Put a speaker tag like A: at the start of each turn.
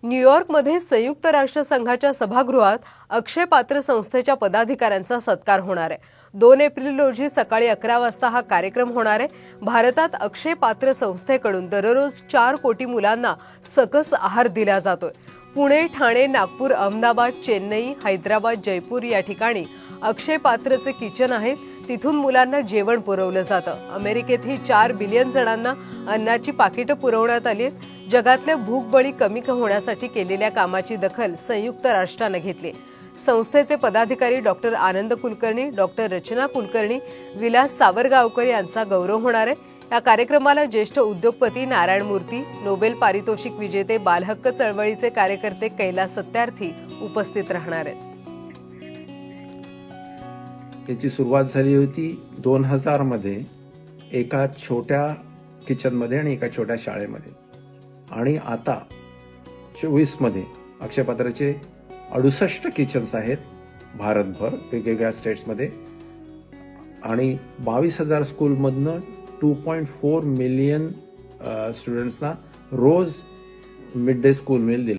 A: न्यूयॉर्कमध्ये संयुक्त राष्ट्रसंघाच्या सभागृहात अक्षय पात्र संस्थेच्या पदाधिकाऱ्यांचा सत्कार होणार आहे। 2 एप्रिल रोजी सकाळी 11 वाजता हा कार्यक्रम होणार आहे। भारतात अक्षय पात्र संस्थेकडून दररोज 4 कोटी मुलांना सकस आहार दिला जातोय। पुणे, ठाणे, नागपूर, अहमदाबाद, चेन्नई, हैदराबाद, जयपूर या ठिकाणी अक्षय पात्रचे किचन आहेत। तिथून मुलांना जेवण पुरवलं जातं। अमेरिकेतही 4 बिलियन जणांना अन्नाची पाकिटं पुरवण्यात आली आहेत। जगातल्या भूकबळी कमी होण्यासाठी केलेल्या कामाची दखल संयुक्त राष्ट्राने घेतली। संस्थेचे पदाधिकारी डॉक्टर आनंद कुलकर्णी, डॉक्टर रचना कुलकर्णी, विलास सावरगावकर यांचा गौरव होणार आहे। या कार्यक्रमाला ज्येष्ठ उद्योगपती नारायण मूर्ती, नोबेल पारितोषिक विजेते, बालहक्क चळवळीचे कार्यकर्ते कैलास सत्यार्थी उपस्थित राहणार आहेत।
B: याची सुरुवात झाली होती 2000 मध्ये एका छोट्या किचनमध्ये आणि एका छोट्या शाळेमध्ये, आणि आता 24 मध्ये अक्षयपात्राचे 68 किचन्स आहेत भारतभर वेगवेगळ्या स्टेट्समध्ये, आणि 22,000 स्कूलमधनं 2.4 मिलियन स्टुडंट्सना रोज मिड डे स्कूल मील दिले।